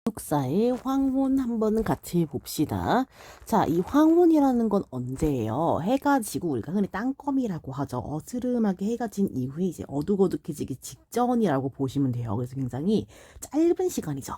기숙사의 황혼 한번 같이 봅시다. 자, 이 황혼이라는 건 언제예요? 해가 지고 우리가 흔히 땅거미라고 하죠. 어스름하게 해가 진 이후에 이제 어둑어둑해지기 직전이라고 보시면 돼요. 그래서 굉장히 짧은 시간이죠.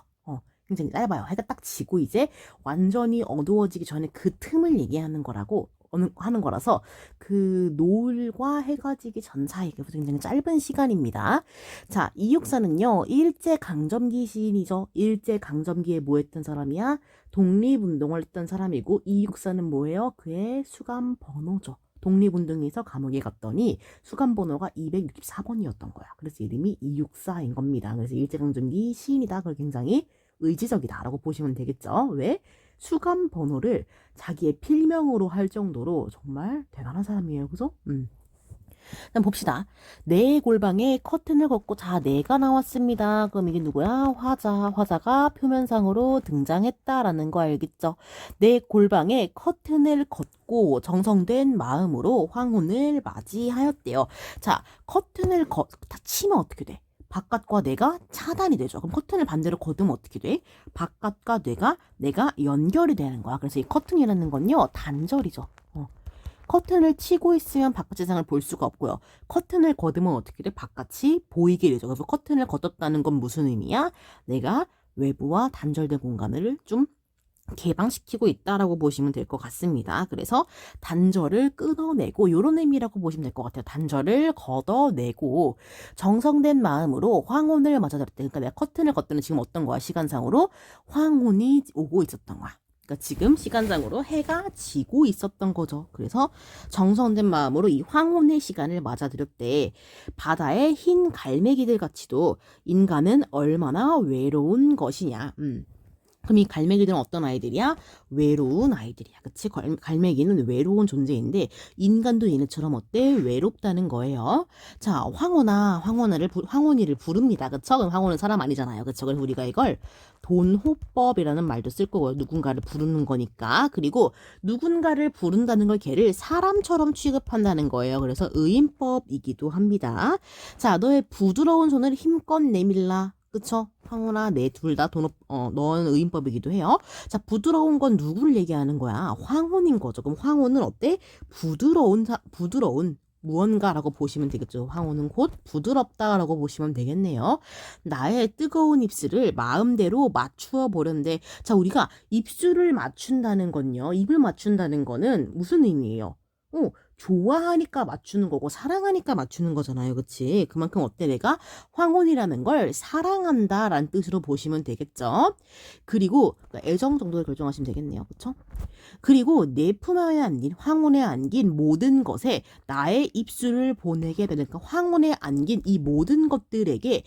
굉장히 짧아요. 해가 딱 지고 이제 완전히 어두워지기 전에 그 틈을 얘기하는 거라고 하는 거라서 그 노을과 해가 지기 전 사이가 굉장히 짧은 시간입니다. 자, 이육사는요, 일제강점기 시인이죠. 일제강점기에 뭐 했던 사람이야? 독립운동을 했던 사람이고, 이육사는 뭐예요? 그의 수감 번호죠. 독립운동에서 감옥에 갔더니 수감 번호가 264번이었던 거야. 그래서 이름이 이육사인 겁니다. 그래서 일제강점기 시인이다. 그걸 굉장히 의지적이다라고 보시면 되겠죠. 왜? 수감 번호를 자기의 필명으로 할 정도로 정말 대단한 사람이에요. 그죠? 그럼 봅시다. 내 골방에 커튼을 걷고 자, 내가 나왔습니다. 그럼 이게 누구야? 화자. 화자가 표면상으로 등장했다라는 거 알겠죠? 내 골방에 커튼을 걷고 정성된 마음으로 황혼을 맞이하였대요. 자, 커튼을 치면 어떻게 돼? 바깥과 내가 차단이 되죠. 그럼 커튼을 반대로 걷으면 어떻게 돼? 바깥과 내가 연결이 되는 거야. 그래서 이 커튼이라는 건요, 단절이죠. 커튼을 치고 있으면 바깥 세상을 볼 수가 없고요. 커튼을 걷으면 어떻게 돼? 바깥이 보이게 되죠. 그래서 커튼을 걷었다는 건 무슨 의미야? 내가 외부와 단절된 공간을 좀 개방시키고 있다라고 보시면 될 것 같습니다. 그래서 단절을 끊어내고 이런 의미라고 보시면 될 것 같아요. 단절을 걷어내고 정성된 마음으로 황혼을 맞아들였대. 그러니까 내가 커튼을 걷더니 지금 어떤 거야? 시간상으로 황혼이 오고 있었던 거야. 그러니까 지금 시간상으로 해가 지고 있었던 거죠. 그래서 정성된 마음으로 이 황혼의 시간을 맞아들였대. 바다의 흰 갈매기들 같이도 인간은 얼마나 외로운 것이냐. 그럼 이 갈매기들은 어떤 아이들이야? 외로운 아이들이야. 그치? 갈매기는 외로운 존재인데 인간도 얘네처럼 어때? 외롭다는 거예요. 자, 황혼이를 부릅니다. 그쵸? 그럼 황혼은 사람 아니잖아요. 그쵸? 그래서 우리가 이걸 돈호법이라는 말도 쓸 거고요. 누군가를 부르는 거니까. 그리고 누군가를 부른다는 걸 걔를 사람처럼 취급한다는 거예요. 그래서 의인법이기도 합니다. 자, 너의 부드러운 손을 힘껏 내밀라. 그쵸? 황혼아, 내 둘 다 너는 의인법이기도 해요. 자, 부드러운 건 누구를 얘기하는 거야? 황혼인 거죠. 그럼 황혼은 어때? 부드러운 무언가라고 보시면 되겠죠. 황혼은 곧 부드럽다라고 보시면 되겠네요. 나의 뜨거운 입술을 마음대로 맞추어 보려는데, 자, 우리가 입술을 맞춘다는 건요. 입을 맞춘다는 거는 무슨 의미예요? 좋아하니까 맞추는 거고 사랑하니까 맞추는 거잖아요. 그치? 그만큼 어때? 내가 황혼이라는 걸 사랑한다라는 뜻으로 보시면 되겠죠. 그리고 애정 정도를 결정하시면 되겠네요. 그쵸? 그리고 내 품 안에 안긴 황혼에 안긴 모든 것에 나의 입술을 보내게 되는, 그러니까 황혼에 안긴 이 모든 것들에게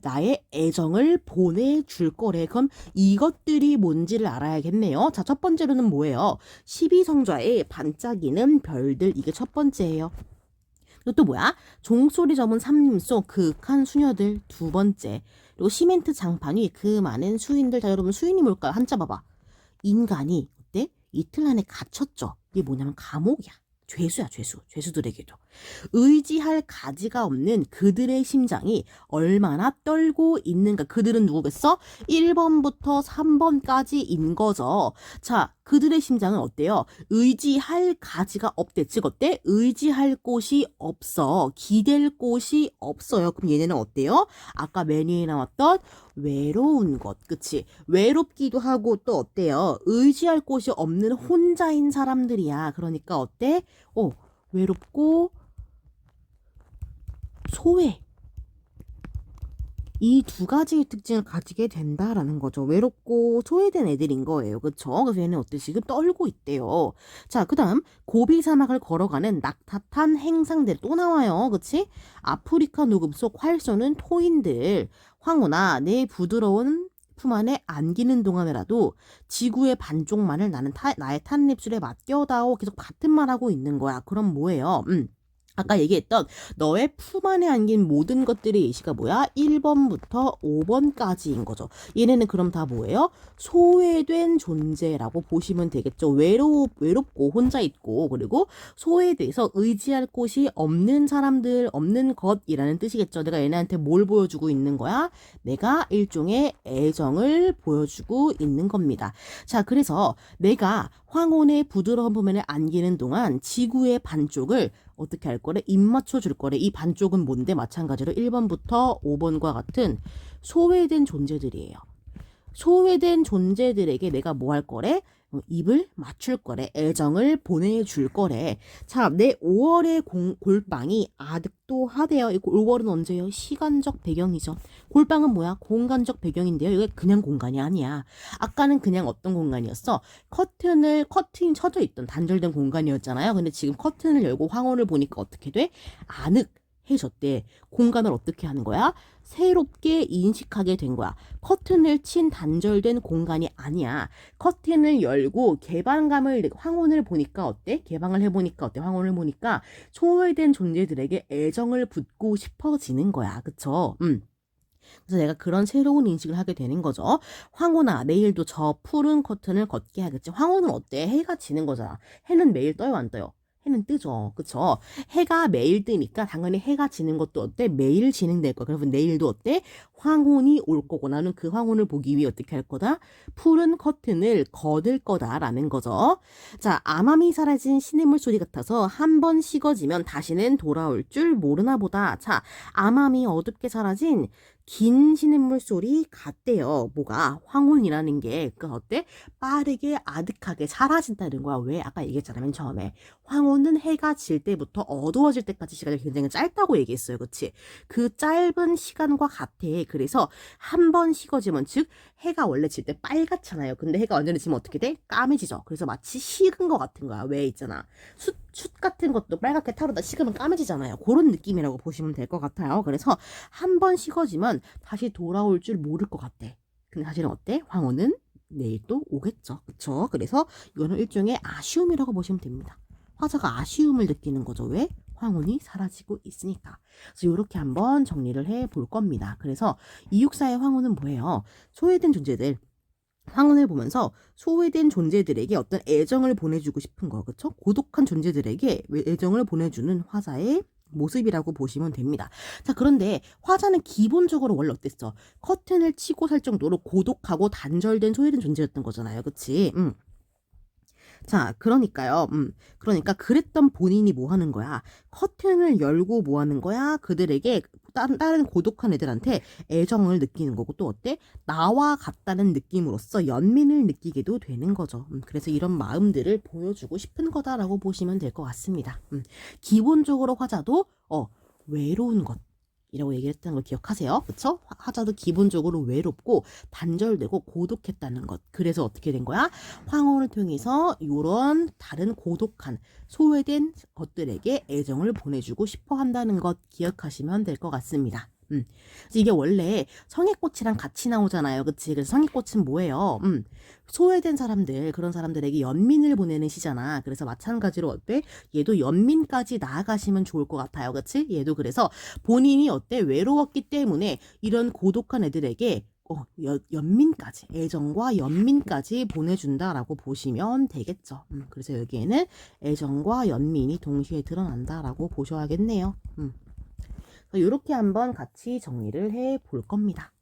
나의 애정을 보내줄 거래. 그럼 이것들이 뭔지를 알아야겠네요. 자, 첫 번째로는 뭐예요? 12성좌에 반짝이는 별들. 이게 첫 번째예요. 또 뭐야? 종소리 저문 삼림 속 그윽한 수녀들. 두 번째. 그리고 시멘트 장판 위 그 많은 수인들. 자, 여러분, 수인이 뭘까요? 한자 봐봐. 인간이 어때? 이틀 안에 갇혔죠. 이게 뭐냐면 감옥이야. 죄수야, 죄수. 죄수들에게도. 의지할 가지가 없는 그들의 심장이 얼마나 떨고 있는가. 그들은 누구겠어? 1번부터 3번까지인 거죠. 자, 그들의 심장은 어때요? 의지할 가지가 없대. 즉 어때? 의지할 곳이 없어. 기댈 곳이 없어요. 그럼 얘네는 어때요? 아까 메뉴에 나왔던 외로운 것. 그치? 외롭기도 하고 또 어때요? 의지할 곳이 없는 혼자인 사람들이야. 그러니까 어때? 외롭고 소외. 이 두 가지의 특징을 가지게 된다라는 거죠. 외롭고 소외된 애들인 거예요. 그쵸? 그래서 얘는 어때? 지금 떨고 있대요. 자, 그 다음 고비 사막을 걸어가는 낙타탄 행상들 또 나와요. 그치? 아프리카 녹음 속 활 쏘는 토인들. 황혼아, 내 부드러운 품 안에 안기는 동안에라도 지구의 반쪽만을 나의 탄 입술에 맡겨다오. 계속 같은 말 하고 있는 거야. 그럼 뭐예요? 아까 얘기했던 너의 품 안에 안긴 모든 것들의 예시가 뭐야? 1번부터 5번까지인 거죠. 얘네는 그럼 다 뭐예요? 소외된 존재라고 보시면 되겠죠. 외롭고 혼자 있고 그리고 소외돼서 의지할 곳이 없는 사람들, 없는 것이라는 뜻이겠죠. 내가 얘네한테 뭘 보여주고 있는 거야? 내가 일종의 애정을 보여주고 있는 겁니다. 자, 그래서 내가 황혼의 부드러운 표면을 안기는 동안 지구의 반쪽을 어떻게 할 거래? 입 맞춰 줄 거래. 이 반쪽은 뭔데? 마찬가지로 1번부터 5번과 같은 소외된 존재들이에요. 소외된 존재들에게 내가 뭐 할 거래? 입을 맞출 거래. 애정을 보내줄 거래. 자, 내 5월의 골방이 아득도 하대요. 5월은 언제예요? 시간적 배경이죠. 골방은 뭐야? 공간적 배경인데요. 이게 그냥 공간이 아니야. 아까는 그냥 어떤 공간이었어? 커튼이 쳐져 있던 단절된 공간이었잖아요. 근데 지금 커튼을 열고 황홀을 보니까 어떻게 돼? 아늑해졌대. 공간을 어떻게 하는 거야? 새롭게 인식하게 된 거야. 커튼을 친 단절된 공간이 아니야. 커튼을 열고 황혼을 보니까 어때? 개방을 해보니까 어때? 황혼을 보니까 소외된 존재들에게 애정을 붓고 싶어지는 거야. 그쵸? 그래서 내가 그런 새로운 인식을 하게 되는 거죠. 황혼아, 내일도 저 푸른 커튼을 걷게 하겠지. 황혼은 어때? 해가 지는 거잖아. 해는 매일 떠요, 안 떠요? 해는 뜨죠. 그쵸? 해가 매일 뜨니까 당연히 해가 지는 것도 어때? 매일 진행될 거야. 그러면 내일도 어때? 황혼이 올 거고 나는 그 황혼을 보기 위해 어떻게 할 거다? 푸른 커튼을 거들 거다라는 거죠. 자, 암암이 사라진 시냇물 소리 같아서 한 번 식어지면 다시는 돌아올 줄 모르나 보다. 자, 암암이 어둡게 사라진 긴 시냇물 소리 같대요. 뭐가? 황혼이라는 게, 어때? 빠르게 아득하게 사라진다는 거야. 왜? 아까 얘기했잖아, 맨 처음에. 황혼은 해가 질 때부터 어두워질 때까지 시간이 굉장히 짧다고 얘기했어요. 그치? 그 짧은 시간과 같아. 그래서 한 번 식어지면, 즉, 해가 원래 질 때 빨갛잖아요. 근데 해가 완전히 지면 어떻게 돼? 까매지죠. 그래서 마치 식은 것 같은 거야. 왜 있잖아. 숯 같은 것도 빨갛게 타르다 식으면 까매지잖아요. 그런 느낌이라고 보시면 될 것 같아요. 그래서 한 번 식어지면 다시 돌아올 줄 모를 것 같대. 근데 사실은 어때? 황혼은 내일 또 오겠죠. 그쵸? 그래서 이거는 일종의 아쉬움이라고 보시면 됩니다. 화자가 아쉬움을 느끼는 거죠. 왜? 황혼이 사라지고 있으니까. 그래서 이렇게 한번 정리를 해 볼 겁니다. 그래서 264의 황혼은 뭐예요? 소외된 존재들. 황혼을 보면서 소외된 존재들에게 어떤 애정을 보내주고 싶은 거, 그쵸? 고독한 존재들에게 애정을 보내주는 화자의 모습이라고 보시면 됩니다. 자, 그런데 화자는 기본적으로 원래 어땠어? 커튼을 치고 살 정도로 고독하고 단절된 소외된 존재였던 거잖아요. 그치? 자, 그러니까요. 그러니까 그랬던 본인이 뭐 하는 거야? 커튼을 열고 뭐 하는 거야? 그들에게 다른 고독한 애들한테 애정을 느끼는 거고 또 어때? 나와 같다는 느낌으로써 연민을 느끼게도 되는 거죠. 그래서 이런 마음들을 보여주고 싶은 거다라고 보시면 될 것 같습니다. 기본적으로 화자도 외로운 것. 이라고 얘기했다는 걸 기억하세요. 그쵸? 화자도 기본적으로 외롭고 단절되고 고독했다는 것. 그래서 어떻게 된 거야? 황혼을 통해서 이런 다른 고독한 소외된 것들에게 애정을 보내주고 싶어 한다는 것 기억하시면 될 것 같습니다. 그래서 이게 원래 성애꽃이랑 같이 나오잖아요. 그치? 그래서 성애꽃은 뭐예요? 소외된 사람들, 그런 사람들에게 연민을 보내는 시잖아. 그래서 마찬가지로 어때? 얘도 연민까지 나아가시면 좋을 것 같아요. 그치? 얘도 그래서 본인이 어때? 외로웠기 때문에 이런 고독한 애들에게 연민까지, 애정과 연민까지 보내준다라고 보시면 되겠죠. 그래서 여기에는 애정과 연민이 동시에 드러난다라고 보셔야겠네요. 이렇게 한번 같이 정리를 해 볼 겁니다.